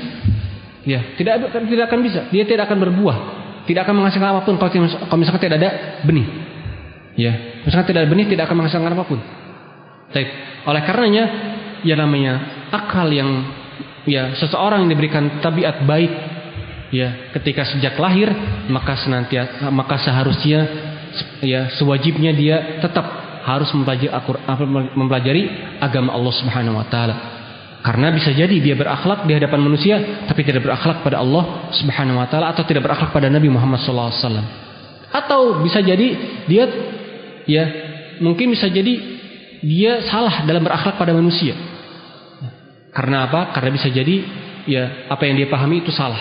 Ya, tidak akan bisa. Dia tidak akan berbuah, tidak akan menghasilkan apapun kalau misalkan tidak ada benih. Ya, misalkan tidak ada benih, tidak akan menghasilkan apapun. Baik. Oleh karenanya, ya namanya akal yang ya seseorang yang diberikan tabiat baik ya ketika sejak lahir, maka seharusnya ya sewajibnya dia tetap harus mempelajari agama Allah Subhanahu wa taala. Karena bisa jadi dia berakhlak di hadapan manusia tapi tidak berakhlak pada Allah Subhanahu wa taala, atau tidak berakhlak pada Nabi Muhammad sallallahu alaihi wasallam. Atau bisa jadi dia ya mungkin bisa jadi dia salah dalam berakhlak pada manusia. Karena apa? Karena bisa jadi ya apa yang dia pahami itu salah.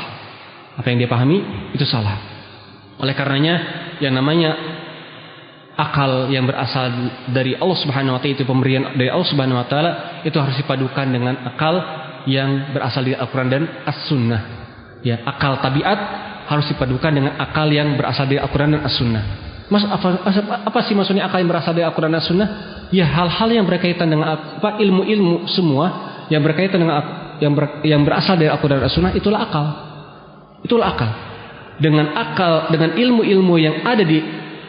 Apa yang dia pahami itu salah. Oleh karenanya yang namanya akal yang berasal dari Allah Subhanahu wa taala, itu pemberian dari Allah Subhanahu wa taala, itu harus dipadukan dengan akal yang berasal dari Al-Qur'an dan As-Sunnah. Ya, akal tabiat harus dipadukan dengan akal yang berasal dari Al-Qur'an dan As-Sunnah. Apa sih maksudnya akal yang berasal dari Al-Qur'an dan As-Sunnah? Ya, hal-hal yang berkaitan dengan ilmu-ilmu semua yang berkaitan dengan yang berasal dari Al-Qur'an dan As-Sunnah, itulah akal. Itulah akal. Dengan ilmu-ilmu yang ada di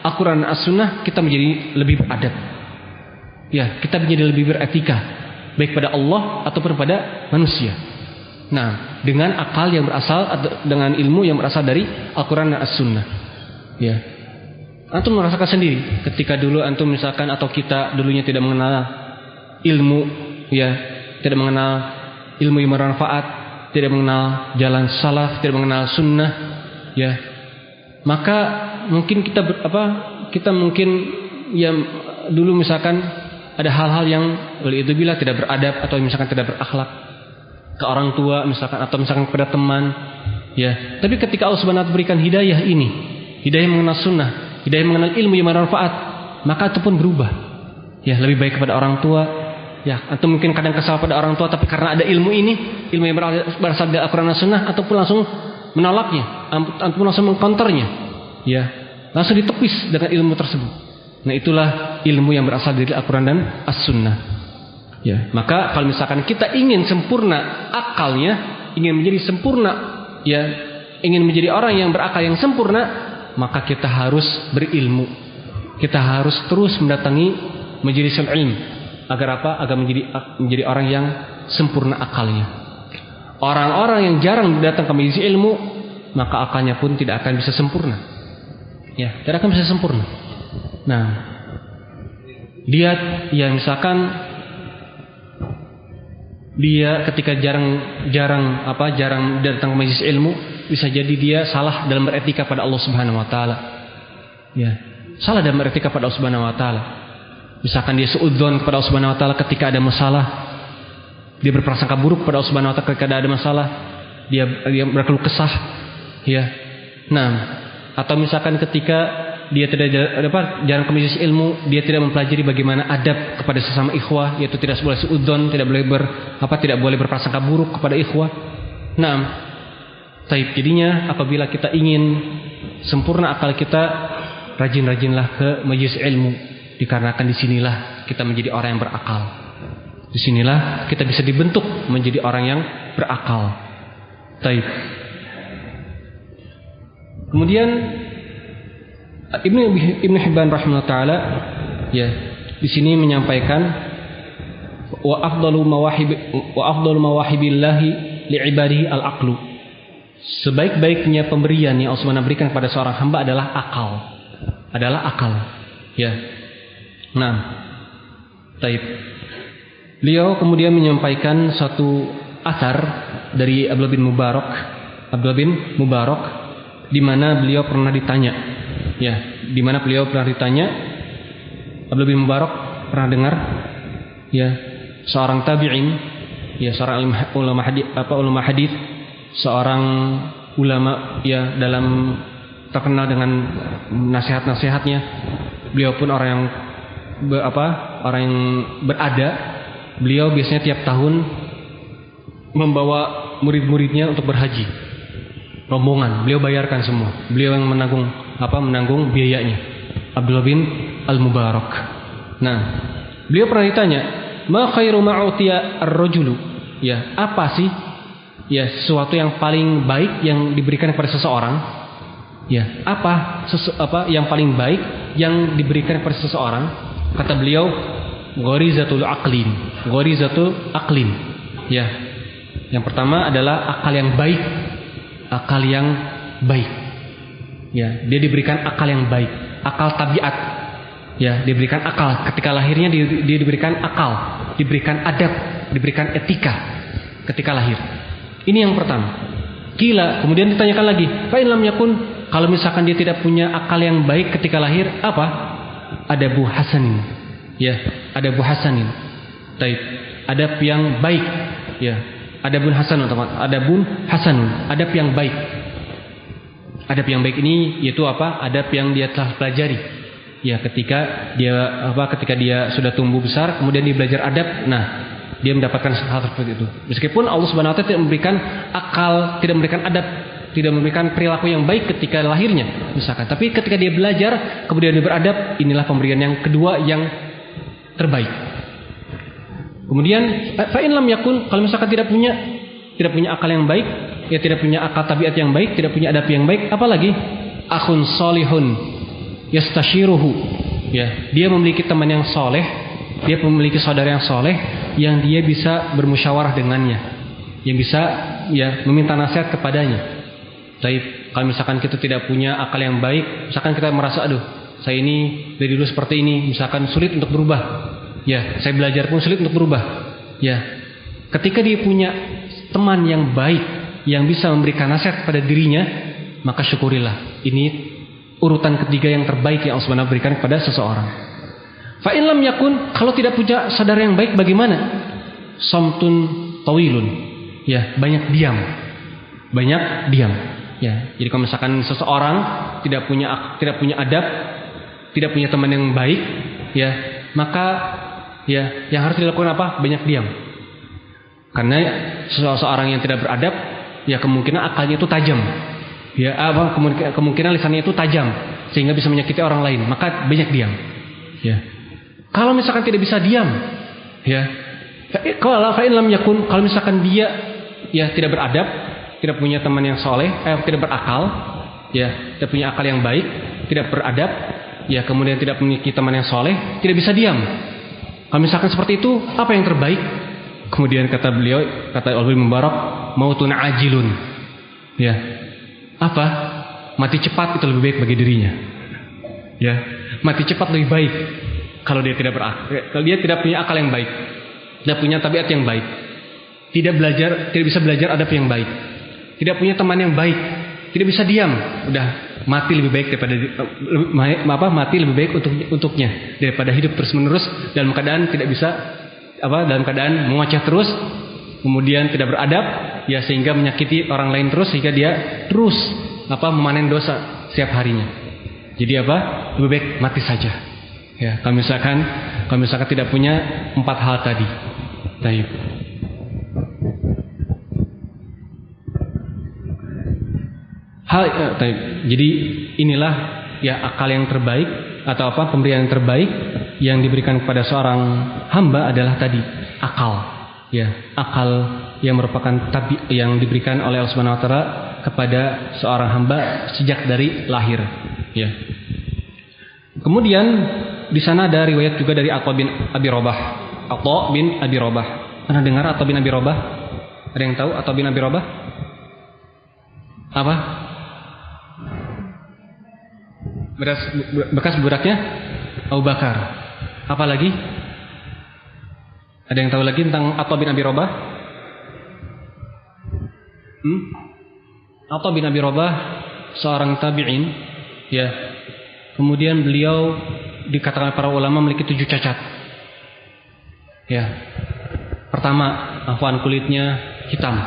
Al-Quran dan As-Sunnah, kita menjadi lebih beradab. Ya, kita menjadi lebih beretika, baik pada Allah ataupun pada manusia. Nah, dengan akal yang berasal, dengan ilmu yang berasal dari Al-Quran dan As-Sunnah. Ya, antum merasakan sendiri ketika dulu antum misalkan atau kita dulunya tidak mengenal ilmu, ya, tidak mengenal ilmu yang bermanfaat, tidak mengenal jalan salaf, tidak mengenal sunnah, ya, maka mungkin kita mungkin ya dulu misalkan ada hal-hal yang itu bila tidak beradab atau misalkan tidak berakhlak ke orang tua misalkan, atau misalkan kepada teman, ya. Tapi ketika Allah Subhanahu wa taala berikan hidayah ini, hidayah mengenal sunnah, hidayah mengenal ilmu yang bermanfaat, maka itu pun berubah. Ya, lebih baik kepada orang tua. Ya, atau mungkin kadang kesal pada orang tua, tapi karena ada ilmu ini, ilmu yang berasal dari Al-Quran dan Sunnah, ataupun langsung menolaknya, ataupun langsung mengkonternya, ya, langsung ditepis dengan ilmu tersebut. Nah, itulah ilmu yang berasal dari Al-Quran dan As-Sunnah. Ya, maka kalau misalkan kita ingin sempurna akalnya, ingin menjadi sempurna, ya, ingin menjadi orang yang berakal yang sempurna, maka kita harus berilmu. Kita harus terus mendatangi majlis ilmu. Agar apa? Agar menjadi orang yang sempurna akalnya. Orang-orang yang jarang datang ke majelis ilmu, maka akalnya pun tidak akan bisa sempurna. Ya, tidak akan bisa sempurna. Nah, dia ya misalkan dia ketika jarang datang ke majelis ilmu, bisa jadi dia salah dalam beretika pada Allah Subhanahu wa taala. Ya, salah dalam beretika pada Allah Subhanahu wa taala. Misalkan dia suudzon kepada Allah Subhanahu wa taala ketika ada masalah, dia berprasangka buruk kepada Allah Subhanahu wa taala ketika ada masalah, dia berkeluh kesah, ya. Nah, atau misalkan ketika dia jarang ke majelis ilmu, dia tidak mempelajari bagaimana adab kepada sesama ikhwah, yaitu tidak boleh suudzon, tidak boleh berprasangka buruk kepada ikhwah. Nah, jadinya apabila kita ingin sempurna akal kita, rajin-rajinlah ke majelis ilmu. Dikarenakan disinilah kita menjadi orang yang berakal. Disinilah kita bisa dibentuk menjadi orang yang berakal. Taib. Kemudian Ibnu Hibban rahimahullah taala ya di sini menyampaikan wa afdalu mawahibillahi li'ibadihi al-aqlu. Sebaik-baiknya pemberian yang Allah SWT berikan kepada seorang hamba adalah akal. Ya. Nah, taib. Beliau kemudian menyampaikan satu asar dari Abdullah bin Mubarak di mana beliau pernah ditanya. Ya, di mana beliau pernah ditanya, Abdullah bin Mubarak pernah dengar ya seorang tabi'in, ya seorang ulama hadis, seorang ulama ya dalam terkenal dengan nasihat-nasihatnya. Beliau pun orang yang berada. Beliau biasanya tiap tahun membawa murid-muridnya untuk berhaji. Rombongan, beliau bayarkan semua. Beliau yang menanggung biayanya. Abdullah bin Al-Mubarak. Nah, beliau pernah ditanya, "Ma khairu ma'utiya ar-rajulu?" Ya, apa sih ya sesuatu yang paling baik yang diberikan kepada seseorang? Ya, apa yang paling baik yang diberikan kepada seseorang? Kata beliau, gharizatul aqlin. Ya. Yang pertama adalah akal yang baik. Ya, dia diberikan akal yang baik, akal tabiat. Ya, diberikan akal ketika lahirnya, dia diberikan akal, diberikan adab, diberikan etika ketika lahir. Ini yang pertama. Kemudian ditanyakan lagi, fa in lam yakun, kalau misalkan dia tidak punya akal yang baik ketika lahir, apa? Adabu hasanin. Ya, adabu hasanin. Taib. Adab yang baik. Ya, adabun hasanun, teman. Adabun hasanun, adab yang baik. Adab yang baik ini yaitu apa? Adab yang dia telah pelajari. Ya, ketika dia sudah tumbuh besar, kemudian dia belajar adab, nah, dia mendapatkan hal seperti itu. Meskipun Allah Subhanahu wa taala tidak memberikan akal, tidak memberikan adab, tidak memberikan perilaku yang baik ketika lahirnya, misalkan. Tapi ketika dia belajar, kemudian dia beradab, inilah pemberian yang kedua yang terbaik. Kemudian fa in lam yakun, kalau misalkan tidak punya akal yang baik, ya tidak punya akal tabiat yang baik, tidak punya adab yang baik, apalagi akhun solihun yastashiruhu. Ya, dia memiliki teman yang soleh, dia memiliki saudara yang soleh yang dia bisa bermusyawarah dengannya, yang bisa ya meminta nasihat kepadanya. Tapi kalau misalkan kita tidak punya akal yang baik, misalkan kita merasa saya ini dari dulu seperti ini, misalkan sulit untuk berubah. Ya, saya belajar pun sulit untuk berubah. Ya, ketika dia punya teman yang baik yang bisa memberikan nasihat kepada dirinya, maka syukurilah. Ini urutan ketiga yang terbaik yang Allah SWT berikan kepada seseorang. Fa in lam yakun, kalau tidak punya saudara yang baik bagaimana? Samtun tawilun. Ya, banyak diam. Ya, jadi kalau misalkan seseorang tidak punya adab, tidak punya teman yang baik, ya, maka ya yang harus dilakukan apa? Banyak diam. Karena seseorang yang tidak beradab, ya kemungkinan akalnya itu tajam. Ya, kemungkinan lisannya itu tajam sehingga bisa menyakiti orang lain, maka banyak diam. Ya. Kalau misalkan tidak bisa diam, ya. Kalau fa in lam yakun, kalau misalkan dia ya tidak beradab, tidak punya teman yang soleh, tidak berakal, ya, tidak punya akal yang baik, tidak beradab, ya, kemudian tidak memiliki teman yang soleh, tidak bisa diam. Kalau misalkan seperti itu, apa yang terbaik? Kemudian kata Abdullah bin Mubarak, mautun ajilun. Ya, apa? Mati cepat itu lebih baik bagi dirinya. Ya, mati cepat lebih baik kalau dia tidak kalau dia tidak punya akal yang baik, tidak punya tabiat yang baik, tidak bisa belajar adab yang baik, tidak punya teman yang baik, tidak bisa diam, udah mati lebih baik mati lebih baik untuknya daripada hidup terus menerus dalam keadaan tidak bisa dalam keadaan mengoceh terus, kemudian tidak beradab, ya, sehingga menyakiti orang lain terus, sehingga dia terus memanen dosa setiap harinya. Jadi lebih baik mati saja. Ya, kalau misalkan tidak punya 4 hal tadi. Baik. Jadi inilah ya akal yang terbaik atau pemberian yang terbaik yang diberikan kepada seorang hamba adalah tadi akal. ya, akal yang merupakan yang diberikan oleh Allah Subhanahu wa taala kepada seorang hamba sejak dari lahir, ya. Kemudian di sana ada riwayat juga dari Atha bin Abi Rabah. Atha bin Abi Rabah. Pernah dengar Atha bin Abi Rabah? Ada yang tahu Atha bin Abi Rabah? Apa? Bekas buraknya Abu Bakar. Apa lagi? Ada yang tahu lagi tentang Atha bin Abi Rabah? Atha bin Abi Rabah seorang tabi'in, ya. Kemudian beliau dikatakan para ulama memiliki 7 cacat. Ya. Pertama, afwan, kulitnya hitam,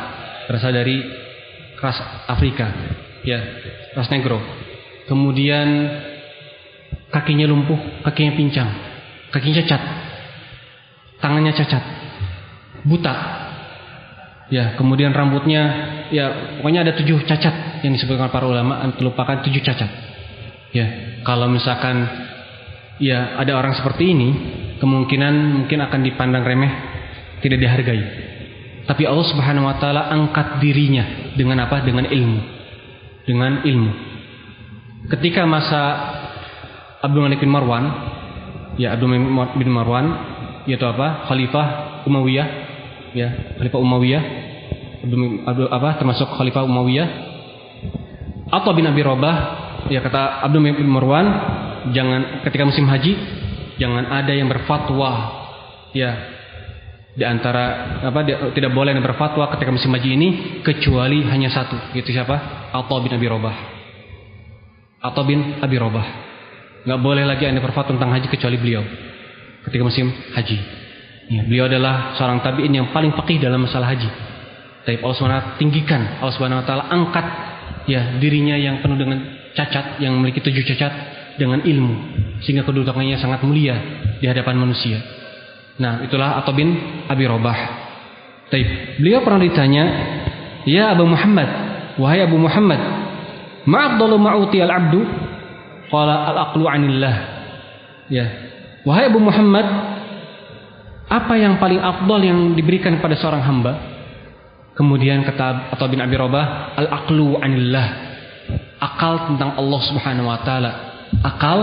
berasal dari ras Afrika, ya, ras negro. Kemudian kakinya lumpuh, kakinya pincang, kakinya cacat, tangannya cacat, buta. Ya, kemudian rambutnya, ya, pokoknya ada 7 cacat yang disebutkan para ulama, terlupakan 7 cacat. Ya, kalau misalkan ya ada orang seperti ini, kemungkinan mungkin akan dipandang remeh, tidak dihargai. Tapi Allah Subhanahu wa taala angkat dirinya dengan apa? Dengan ilmu. Dengan ilmu. Ketika masa Abdul Malik bin Marwan, ya, Abdul Malik bin Marwan, yaitu apa? Khalifah Umayyah, ya, Khalifah Umayyah, termasuk Khalifah Umayyah. Atha bin Abi Rabah, ya, kata Abdul Malik bin Marwan, jangan ketika musim haji jangan ada yang berfatwa, ya, di antara tidak boleh yang berfatwa ketika musim haji ini kecuali hanya satu, yaitu siapa? Atha bin Abi Rabah. Atha bin Abi Rabah. Enggak boleh lagi Anda berfatwa tentang haji kecuali beliau ketika musim haji. Ya, beliau adalah seorang tabi'in yang paling faqih dalam masalah haji. Tapi Allah SWT tinggikan, Allah SWT angkat, ya, dirinya yang penuh dengan cacat, yang memiliki 7 cacat, dengan ilmu, sehingga kedudukannya sangat mulia di hadapan manusia. Nah, itulah Atha bin Abi Rabah. Taib. Beliau pernah ditanya, "Ya Abu Muhammad, wahai Abu Muhammad, ma'afdalu ma'uti al-'abdu?" Qala al-aqlu 'anillah. Ya. Wahai Abu Muhammad, apa yang paling afdal yang diberikan kepada seorang hamba? Kemudian kata Atha bin Abi Rabah, al-aqlu 'anillah. Akal tentang Allah Subhanahu wa taala. Akal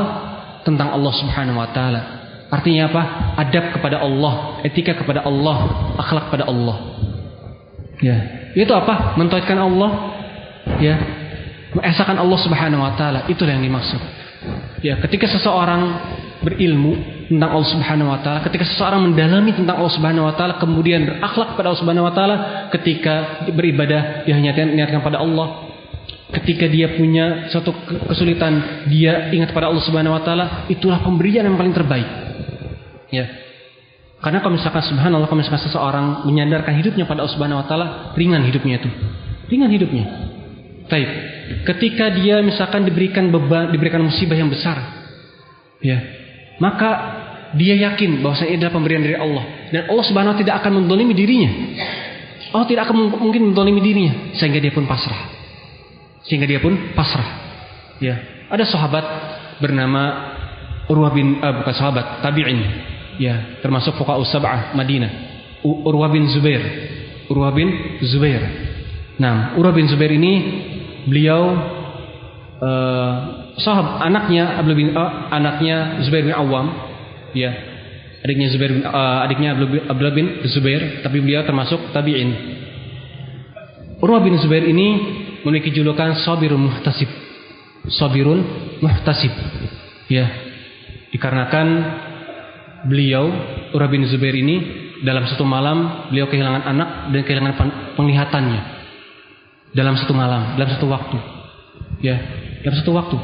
tentang Allah Subhanahu wa taala. Artinya apa? Adab kepada Allah, etika kepada Allah, akhlak kepada Allah. Ya, itu apa? Mentauhidkan Allah, ya, mengesahkan Allah Subhanahu wa taala, itulah yang dimaksud. Ya, ketika seseorang berilmu tentang Allah Subhanahu wa taala, ketika seseorang mendalami tentang Allah Subhanahu wa taala, kemudian berakhlak kepada Allah Subhanahu wa taala, ketika beribadah dia hanya niatkan pada Allah. Ketika dia punya suatu kesulitan, dia ingat pada Allah Subhanahu wa taala, itulah pemberian yang paling terbaik. Ya. Karena kalau misalkan subhanallah, kalau misalkan seseorang menyandarkan hidupnya pada Allah Subhanahu wa taala, ringan hidupnya itu. Ringan hidupnya. Baik. Ketika dia misalkan diberikan beban, diberikan musibah yang besar, ya, maka dia yakin bahwa ini adalah pemberian dari Allah, dan Allah Subhanahu wa taala tidak akan menzalimi dirinya. Allah tidak akan mungkin menzalimi dirinya, sehingga dia pun pasrah. Ya, ada sahabat bernama Urwah bin bukan sahabat, tabi'in, ya, termasuk fuqaha sab'ah Madinah. Urwah bin Zubair. Nah, Urwah bin Zubair ini beliau anaknya Zubair bin Awam, ya, adiknya Abdullah bin Zubair, tapi beliau termasuk tabi'in. Urwah bin Zubair ini memiliki julukan Sabirun Muhtasib. Ya. Dikarenakan beliau Urwah bin Zubair ini dalam satu malam beliau kehilangan anak dan kehilangan penglihatannya. Dalam satu malam, dalam satu waktu. Ya, dalam satu waktu.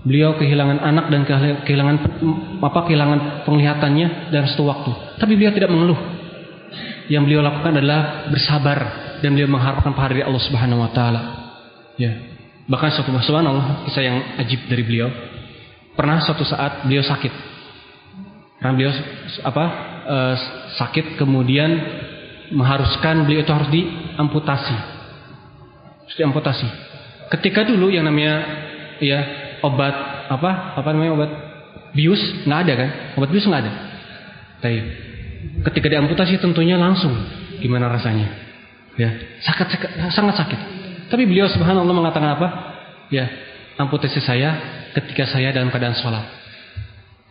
Beliau kehilangan anak dan kehilangan penglihatannya dalam satu waktu. Tapi beliau tidak mengeluh. Yang beliau lakukan adalah bersabar dan beliau mengharapkan pahala dari Allah Subhanahu wa taala. Ya. Bahkan suatu subhanallah, kisah yang ajib dari beliau. Pernah suatu saat beliau sakit. Karena beliau sakit, kemudian mengharuskan beliau itu harus diamputasi. Ketika dulu yang namanya, ya, obat bius nggak ada kan? Obat bius nggak ada. Tapi ketika diamputasi tentunya langsung gimana rasanya? Ya, sangat sakit. Tapi beliau subhanallah mengatakan apa? Ya, amputasi saya ketika saya dalam keadaan sholat.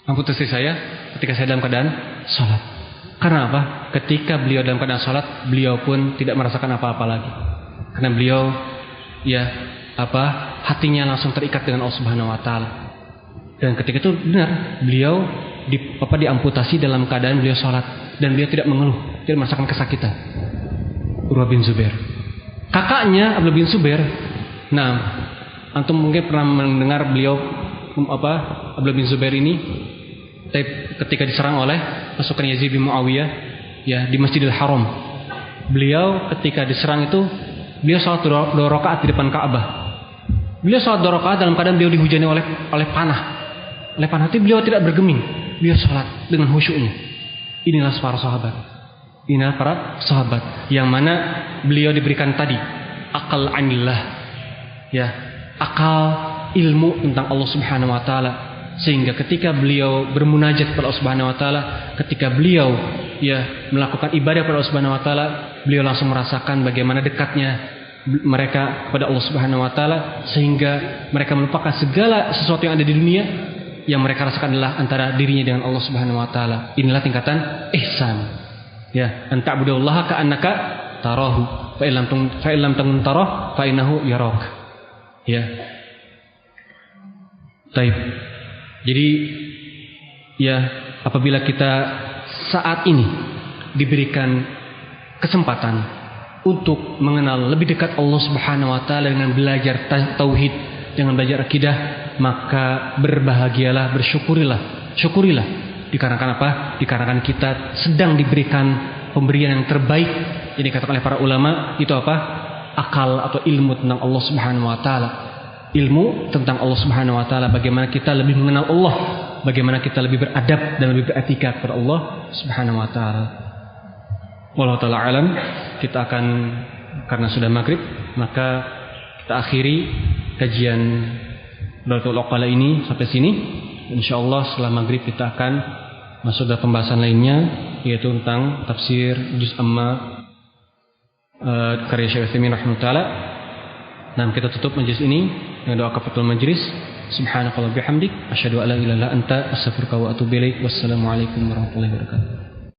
Amputasi saya ketika saya dalam keadaan sholat. Karena apa? Ketika beliau dalam keadaan sholat, beliau pun tidak merasakan apa-apa lagi. Karena beliau, ya, hatinya langsung terikat dengan Allah Subhanahu Wa Taala. Dan ketika itu benar, beliau diamputasi dalam keadaan beliau sholat dan beliau tidak mengeluh, tidak merasakan kesakitan. Urwah bin Zubair, kakaknya Abdullah bin Zubair. Nah, antum mungkin pernah mendengar beliau Abdullah bin Zubair ini ketika diserang oleh pasukan Yazid bin Muawiyah, ya, di Masjidil Haram. Beliau ketika diserang itu, beliau salat 2 rakaat di depan Ka'bah. Beliau salat 2 rakaat dalam keadaan beliau dihujani oleh panah. Oleh panah itu beliau tidak bergeming. Beliau salat dengan khusyuknya. Inilah para sahabat. Inilah para sahabat yang mana beliau diberikan tadi akal anillah, ya, akal ilmu tentang Allah Subhanahu Wa Taala, sehingga ketika beliau bermunajat kepada Allah Subhanahu Wa Taala, ketika beliau, ya, melakukan ibadah kepada Allah Subhanahu Wa Taala, beliau langsung merasakan bagaimana dekatnya mereka kepada Allah Subhanahu Wa Taala, sehingga mereka melupakan segala sesuatu yang ada di dunia. Yang mereka rasakan adalah antara dirinya dengan Allah Subhanahu Wa Taala. Inilah tingkatan ihsan. Ya, anta'budallaha ka'annaka tarahu, fa illam takun tarah fa innahu yarak. Ya. Baik. Jadi, ya, apabila kita saat ini diberikan kesempatan untuk mengenal lebih dekat Allah Subhanahu Wa Taala dengan belajar tauhid, dengan belajar akidah, maka berbahagialah, syukurilah. Dikarenakan apa? Dikarenakan kita sedang diberikan pemberian yang terbaik. Ini dikatakan oleh para ulama, itu apa? Akal atau ilmu tentang Allah Subhanahu Wa Taala. Ilmu tentang Allah Subhanahu Wa Taala, bagaimana kita lebih mengenal Allah, bagaimana kita lebih beradab dan lebih beretika kepada Allah Subhanahu Wa Taala. Wallahu taala alam. Kita akan, karena sudah maghrib, maka kita akhiri kajian Balaghul Uqala ini sampai sini. Insyaallah setelah maghrib kita akan masuk ke pembahasan lainnya, yaitu tentang tafsir juz amma karya Syekh Utsaimin rahimahullah. Dan kita tutup majelis ini dengan doa kafatul majlis. Subhanakallahumma bihamdik asyhadu an la ilaha illa anta astaghfiruka wa atubu ilaik. Wassalamualaikum warahmatullahi wabarakatuh.